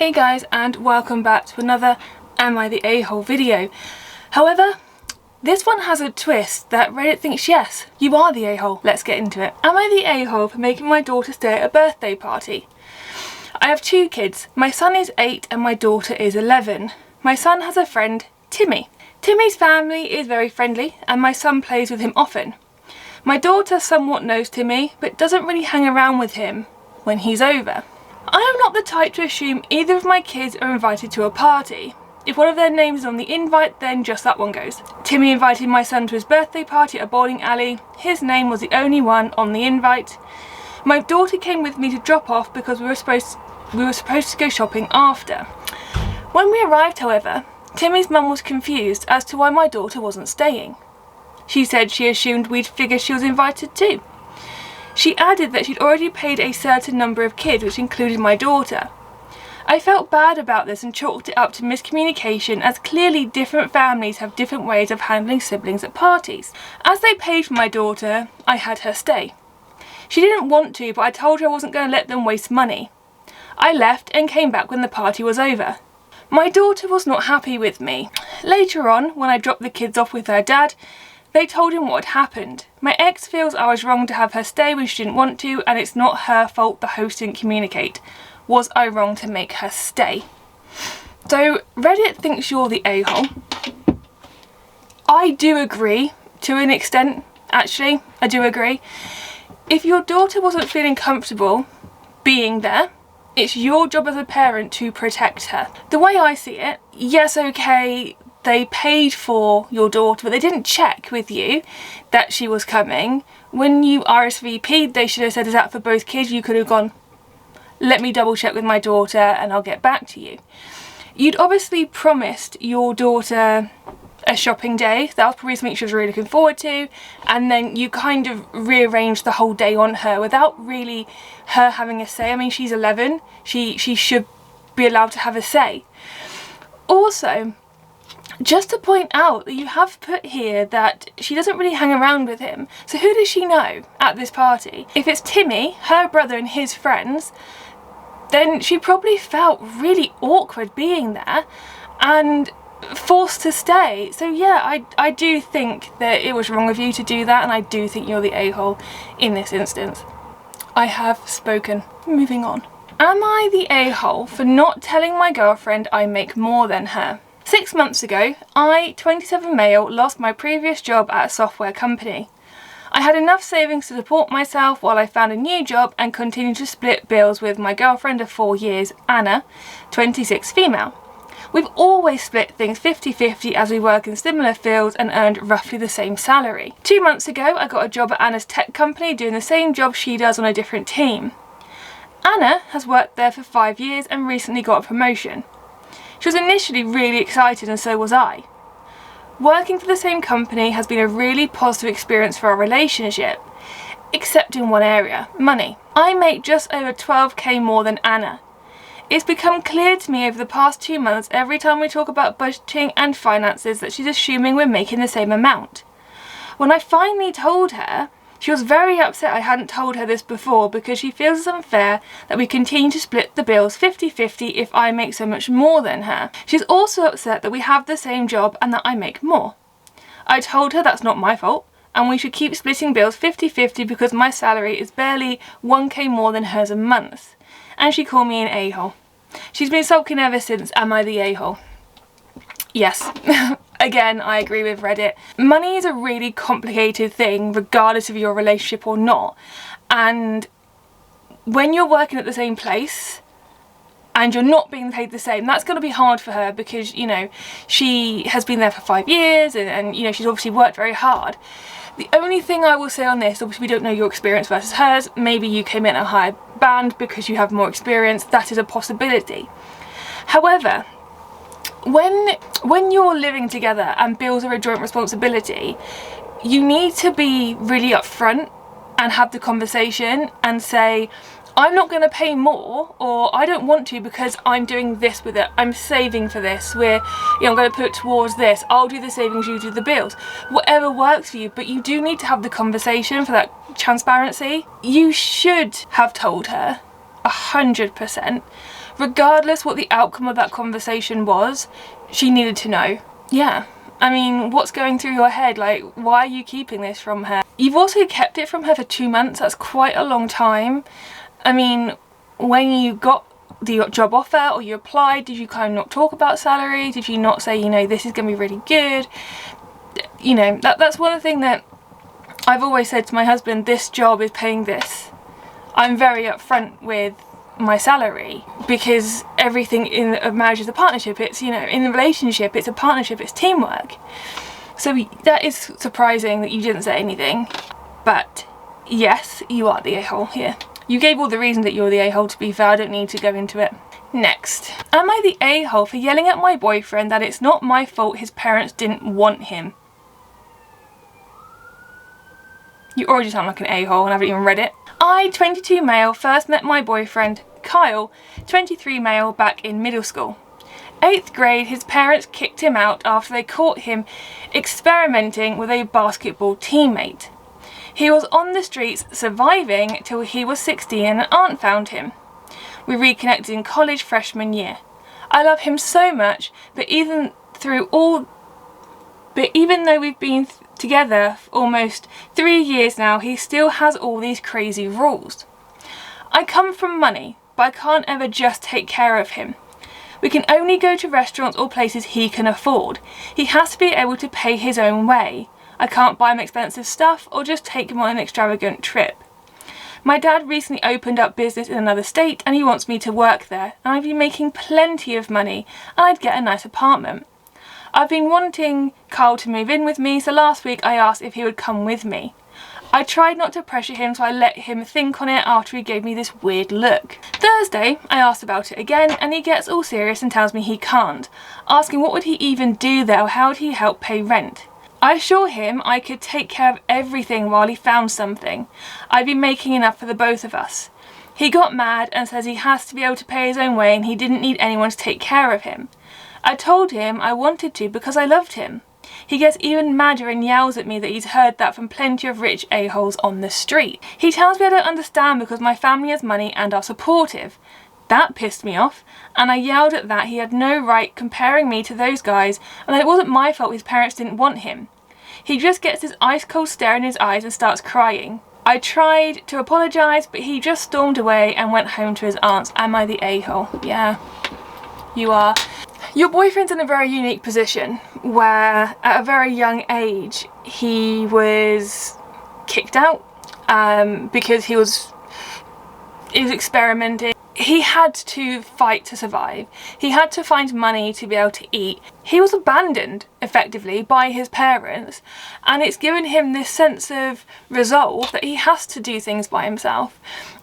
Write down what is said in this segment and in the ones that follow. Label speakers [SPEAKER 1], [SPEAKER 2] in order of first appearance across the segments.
[SPEAKER 1] Hey guys, and welcome back to another Am I the A-hole video. However, this one has a twist that Reddit thinks yes, you are the a-hole. Let's get into it. Am I the a-hole for making my daughter stay at a birthday party? I have two kids. My son is 8 and my daughter is 11. My son has a friend, Timmy. Timmy's family is very friendly and my son plays with him often. My daughter somewhat knows Timmy, but doesn't really hang around with him when he's over. I am not the type to assume either of my kids are invited to a party. If one of their names is on the invite, then just that one goes. Timmy invited my son to his birthday party at a bowling alley. His name was the only one on the invite. My daughter came with me to drop off because we were supposed to go shopping after. When we arrived, however, Timmy's mum was confused as to why my daughter wasn't staying. She said she assumed we'd figured she was invited too. She added that she'd already paid a certain number of kids, which included my daughter. I felt bad about this and chalked it up to miscommunication, as clearly different families have different ways of handling siblings at parties. As they paid for my daughter, I had her stay. She didn't want to, but I told her I wasn't going to let them waste money. I left and came back when the party was over. My daughter was not happy with me. Later on, when I dropped the kids off with her dad, they told him what had happened. My ex feels I was wrong to have her stay when she didn't want to, and it's not her fault the host didn't communicate. Was I wrong to make her stay? So Reddit thinks you're the a-hole. I do agree to an extent, actually. I do agree. If your daughter wasn't feeling comfortable being there, it's your job as a parent to protect her. The way I see it, yes, okay, they paid for your daughter, but they didn't check with you that she was coming. When you RSVP'd, they should have said, is that for both kids? You could have gone, let me double check with my daughter and I'll get back to you. You'd obviously promised your daughter a shopping day. That was probably something she was really looking forward to, and then you kind of rearranged the whole day on her without really her having a say. I mean, she's 11. She should be allowed to have a say. Also, just to point out that you have put here that she doesn't really hang around with him. So who does she know at this party? If it's Timmy, her brother and his friends, then she probably felt really awkward being there and forced to stay. So yeah, I do think that it was wrong of you to do that, and I do think you're the a-hole in this instance. I have spoken. Moving on. Am I the a-hole for not telling my girlfriend I make more than her? 6 months ago, I, 27 male, lost my previous job at a software company. I had enough savings to support myself while I found a new job and continued to split bills with my girlfriend of 4 years, Anna, 26 female. We've always split things 50-50 as we work in similar fields and earned roughly the same salary. 2 months ago, I got a job at Anna's tech company doing the same job she does on a different team. Anna has worked there for 5 years and recently got a promotion. She was initially really excited, and so was I. Working for the same company has been a really positive experience for our relationship, except in one area, money. I make just over 12k more than Anna. It's become clear to me over the past 2 months, every time we talk about budgeting and finances, that she's assuming we're making the same amount. When I finally told her, she was very upset I hadn't told her this before, because she feels it's unfair that we continue to split the bills 50-50 if I make so much more than her. She's also upset that we have the same job and that I make more. I told her that's not my fault and we should keep splitting bills 50-50 because my salary is barely 1k more than hers a month. And she called me an a-hole. She's been sulking ever since. Am I the a-hole? Yes. Again, I agree with Reddit. Money is a really complicated thing, regardless of your relationship or not. And when you're working at the same place and you're not being paid the same, that's going to be hard for her because, you know, she has been there for 5 years and you know, she's obviously worked very hard. The only thing I will say on this, obviously we don't know your experience versus hers. Maybe you came in at a higher band because you have more experience. That is a possibility. However, when you're living together and bills are a joint responsibility, you need to be really upfront and have the conversation and say, I'm not going to pay more, or I don't want to because I'm doing this with it. I'm saving for this. I'm going to put it towards this. I'll do the savings, you do the bills. Whatever works for you, but you do need to have the conversation for that transparency. You should have told her 100%. Regardless what the outcome of that conversation was, she needed to know. Yeah. I mean, what's going through your head? Like, why are you keeping this from her? You've also kept it from her for 2 months. That's quite a long time. I mean, when you got the job offer or you applied, did you kind of not talk about salary? Did you not say, you know, this is going to be really good? You know, that's one thing that I've always said to my husband, this job is paying this. I'm very upfront with my salary, because everything in a marriage is a partnership. It's, you know, in a relationship, it's a partnership, it's teamwork. So that is surprising that you didn't say anything. But yes, you are the a-hole here. You gave all the reasons that you're the a-hole, to be fair. I don't need to go into it. Next, am I the a-hole for yelling at my boyfriend that it's not my fault his parents didn't want him? You already sound like an a-hole and I haven't even read it. I, 22 male, first met my boyfriend, Kyle, 23 male, back in middle school. 8th grade, his parents kicked him out after they caught him experimenting with a basketball teammate. He was on the streets surviving till he was 16 and an aunt found him. We reconnected in college freshman year. I love him so much, but even though we've been together for almost 3 years now, he still has all these crazy rules. I come from money, but I can't ever just take care of him. We can only go to restaurants or places he can afford. He has to be able to pay his own way. I can't buy him expensive stuff or just take him on an extravagant trip. My dad recently opened up business in another state and he wants me to work there, and I'd be making plenty of money and I'd get a nice apartment. I've been wanting Carl to move in with me, so last week I asked if he would come with me. I tried not to pressure him, so I let him think on it after he gave me this weird look. Thursday, I asked about it again and he gets all serious and tells me he can't, asking what would he even do there or how would he help pay rent. I assure him I could take care of everything while he found something. I'd be making enough for the both of us. He got mad and says he has to be able to pay his own way and he didn't need anyone to take care of him. I told him I wanted to because I loved him. He gets even madder and yells at me that he's heard that from plenty of rich a-holes on the street. He tells me I don't understand because my family has money and are supportive. That pissed me off, and I yelled at that he had no right comparing me to those guys and that it wasn't my fault his parents didn't want him. He just gets this ice cold stare in his eyes and starts crying. I tried to apologise, but he just stormed away and went home to his aunt's. Am I the a-hole? Yeah, you are. Your boyfriend's in a very unique position where at a very young age he was kicked out because he was experimenting. He had to fight to survive. He had to find money to be able to eat. He was abandoned effectively by his parents, and it's given him this sense of resolve that he has to do things by himself,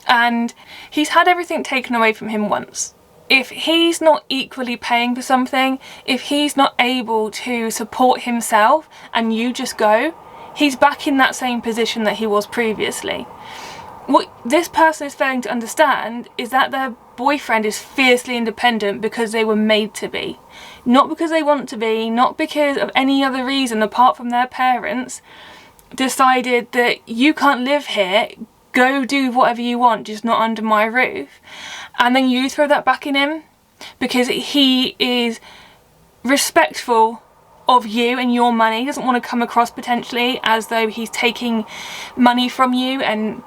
[SPEAKER 1] and he's had everything taken away from him once. If he's not equally paying for something, if he's not able to support himself and you just go, he's back in that same position that he was previously. What this person is failing to understand is that their boyfriend is fiercely independent because they were made to be. Not because they want to be, not because of any other reason apart from their parents decided that you can't live here, go do whatever you want, just not under my roof. And then you throw that back in him because he is respectful of you and your money. He doesn't want to come across potentially as though he's taking money from you and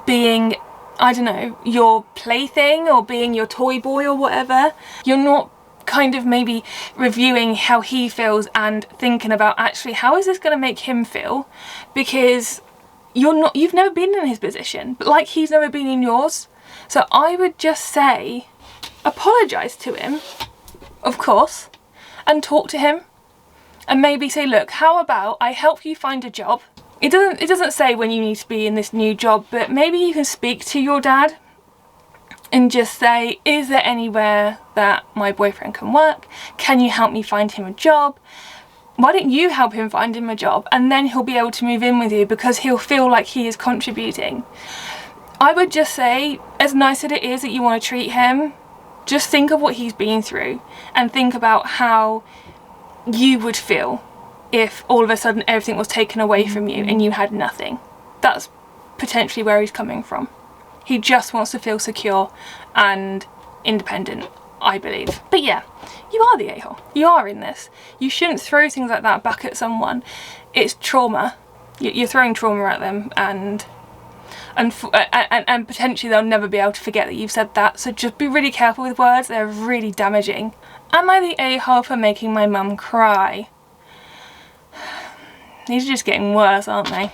[SPEAKER 1] being, I don't know, your plaything or being your toy boy or whatever. You're not kind of maybe reviewing how he feels and thinking about actually how is this going to make him feel, because you've never been in his position, but like he's never been in yours. So I would just say, apologise to him, of course, and talk to him and maybe say, look, how about I help you find a job? It doesn't say when you need to be in this new job, but maybe you can speak to your dad and just say, is there anywhere that my boyfriend can work? Can you help me find him a job? Why don't you help him find him a job? And then he'll be able to move in with you because he'll feel like he is contributing. I would just say, as nice as it is that you want to treat him, just think of what he's been through and think about how you would feel if all of a sudden everything was taken away from you and you had nothing. That's potentially where he's coming from. He just wants to feel secure and independent, I believe. But yeah, you are the a-hole. You are in this. You shouldn't throw things like that back at someone. It's trauma. You're throwing trauma at them, and potentially they'll never be able to forget that you've said that. So just be really careful with words. They're really damaging. Am I the a-hole for making my mum cry? These are just getting worse, aren't they?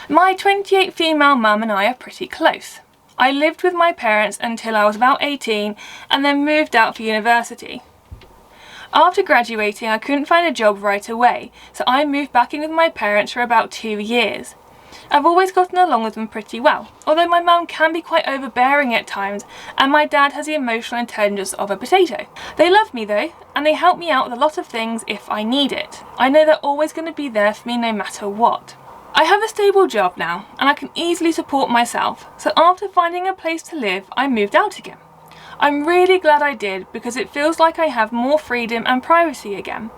[SPEAKER 1] My 28 female mum and I are pretty close. I lived with my parents until I was about 18 and then moved out for university. After graduating, I couldn't find a job right away, so I moved back in with my parents for about 2 years. I've always gotten along with them pretty well, although my mum can be quite overbearing at times and my dad has the emotional intelligence of a potato. They love me though, and they help me out with a lot of things if I need it. I know they're always going to be there for me no matter what. I have a stable job now and I can easily support myself, so after finding a place to live, I moved out again. I'm really glad I did because it feels like I have more freedom and privacy again.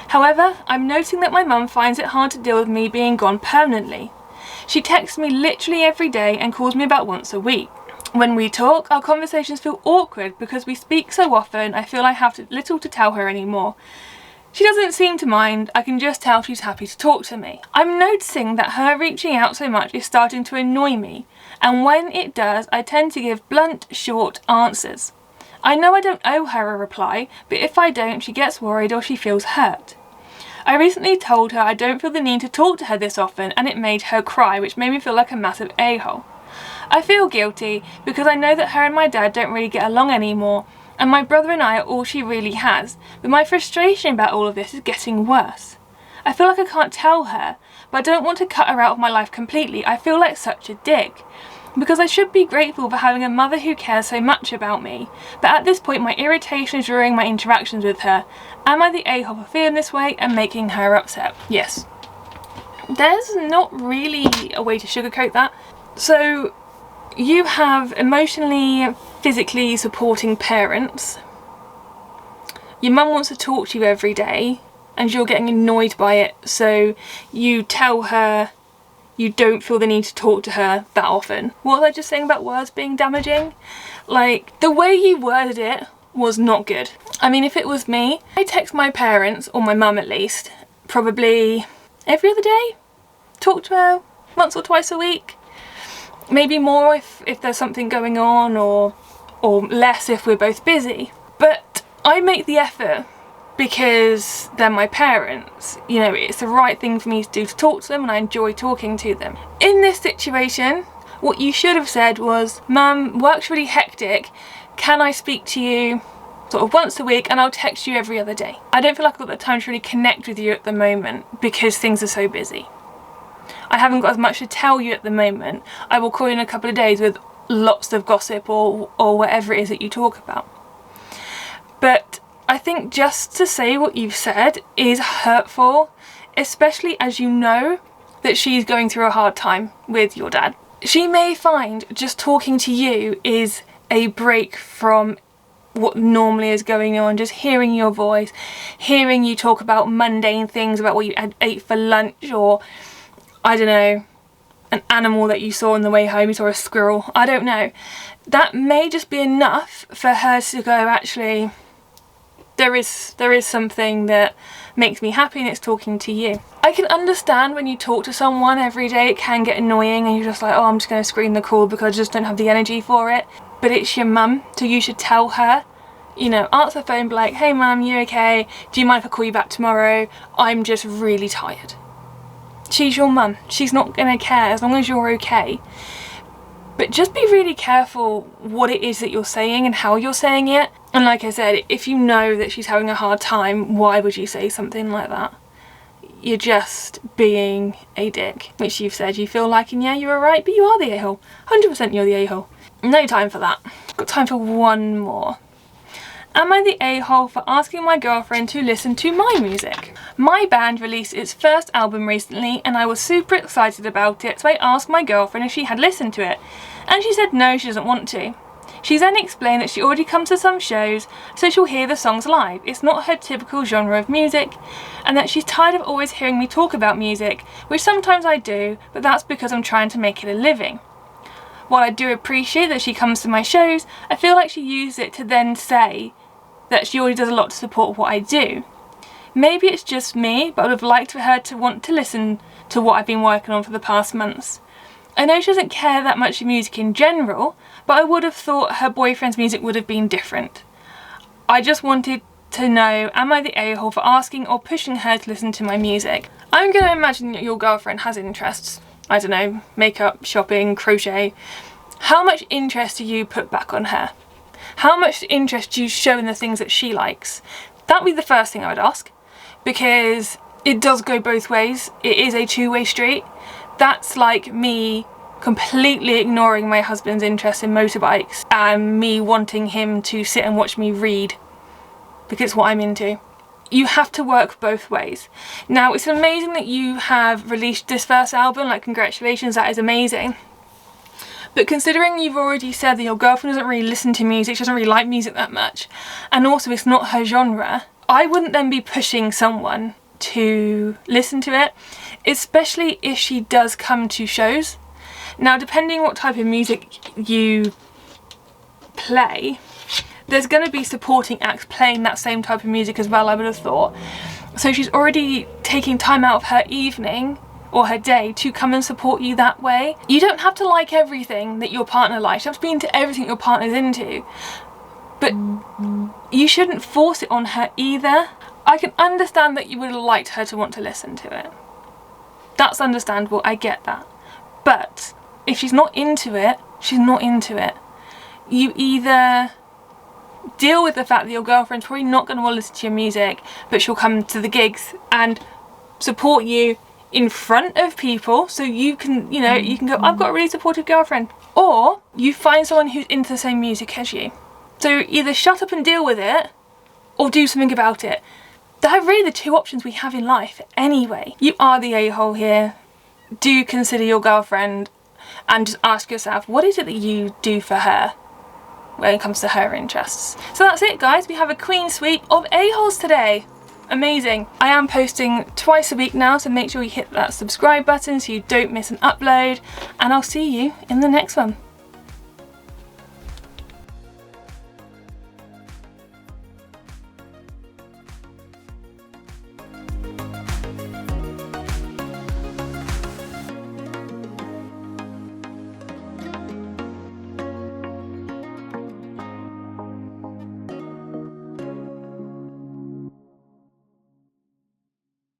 [SPEAKER 1] However, I'm noticing that my mum finds it hard to deal with me being gone permanently. She texts me literally every day and calls me about once a week. When we talk, our conversations feel awkward because we speak so often I feel I have little to tell her anymore. She doesn't seem to mind, I can just tell she's happy to talk to me. I'm noticing that her reaching out so much is starting to annoy me, and when it does, I tend to give blunt, short answers. I know I don't owe her a reply, but if I don't, she gets worried or she feels hurt. I recently told her I don't feel the need to talk to her this often and it made her cry, which made me feel like a massive a-hole. I feel guilty because I know that her and my dad don't really get along anymore and my brother and I are all she really has, but my frustration about all of this is getting worse. I feel like I can't tell her, but I don't want to cut her out of my life completely. I feel like such a dick. Because I should be grateful for having a mother who cares so much about me, but at this point my irritation is ruining my interactions with her. Am I the a-hole for feeling this way and making her upset? Yes. There's not really a way to sugarcoat that. So you have emotionally, physically supporting parents. Your mum wants to talk to you every day and you're getting annoyed by it, so you tell her you don't feel the need to talk to her that often. What was I just saying about words being damaging? Like, the way you worded it was not good. I mean, if it was me, I text my parents, or my mum at least, probably every other day. Talk to her once or twice a week. Maybe more if there's something going on, or less if we're both busy. But I make the effort because they're my parents. You know, it's the right thing for me to do to talk to them and I enjoy talking to them. In this situation, what you should have said was, Mum, work's really hectic, can I speak to you sort of once a week and I'll text you every other day. I don't feel like I've got the time to really connect with you at the moment because things are so busy. I haven't got as much to tell you at the moment. I will call you in a couple of days with lots of gossip or whatever it is that you talk about. But I think just to say what you've said is hurtful, especially as you know that she's going through a hard time with your dad. She may find just talking to you is a break from what normally is going on, just hearing your voice, hearing you talk about mundane things, about what you ate for lunch, or I don't know, an animal that you saw on the way home, you saw a squirrel, I don't know. That may just be enough for her to go, actually, there is something that makes me happy and it's talking to you. I can understand when you talk to someone every day it can get annoying and you're just like, oh, I'm just going to screen the call because I just don't have the energy for it. But it's your mum, so you should tell her, you know, answer the phone, be like, hey mum, you okay? Do you mind if I call you back tomorrow? I'm just really tired. She's your mum. She's not going to care as long as you're okay. But just be really careful what it is that you're saying and how you're saying it. And like I said, if you know that she's having a hard time, why would you say something like that? You're just being a dick, which you've said you feel like, and yeah, you're right, but you are the a-hole. 100% you're the a-hole. No time for that. Got time for one more. Am I the a-hole for asking my girlfriend to listen to my music? My band released its first album recently and I was super excited about it, so I asked my girlfriend if she had listened to it, and she said no, she doesn't want to. She then explained that she already comes to some shows, so she'll hear the songs live. It's not her typical genre of music, and that she's tired of always hearing me talk about music, which sometimes I do, but that's because I'm trying to make it a living. while I do appreciate that she comes to my shows, I feel like she used it to then say that she already does a lot to support what I do. Maybe it's just me, but I would have liked for her to want to listen to what I've been working on for the past months. I know she doesn't care that much for music in general, but I would have thought her boyfriend's music would have been different. I just wanted to know, am I the a-hole for asking or pushing her to listen to my music? I'm going to imagine that your girlfriend has interests. I don't know, makeup, shopping, crochet. How much interest do you put back on her? How much interest do you show in the things that she likes? That would be the first thing I would ask, because it does go both ways. It is a two-way street. That's like me completely ignoring my husband's interest in motorbikes and me wanting him to sit and watch me read because it's what I'm into. You have to work both ways. Now, it's amazing that you have released this first album, like congratulations, that is amazing. But considering you've already said that your girlfriend doesn't really listen to music, she doesn't really like music that much, and also it's not her genre, I wouldn't then be pushing someone to listen to it, especially if she does come to shows. Now, depending what type of music you play, there's going to be supporting acts playing that same type of music as well, I would have thought. So she's already taking time out of her evening or her day to come and support you that way. You don't have to like everything that your partner likes. You don't have to be into everything your partner's into. But you shouldn't force it on her either. I can understand that you would have liked her to want to listen to it. That's understandable, I get that. But if she's not into it, she's not into it. You either deal with the fact that your girlfriend's probably not going to want to listen to your music, but she'll come to the gigs and support you in front of people, so you can, you know, you can go, I've got a really supportive girlfriend. Or you find someone who's into the same music as you. So either shut up and deal with it, or do something about it. They're really the two options we have in life anyway. You are the a-hole here. Do consider your girlfriend and just ask yourself, what is it that you do for her when it comes to her interests? So that's it, guys. We have a clean sweep of a-holes today. Amazing. I am posting twice a week now, so make sure you hit that subscribe button so you don't miss an upload, and I'll see you in the next one.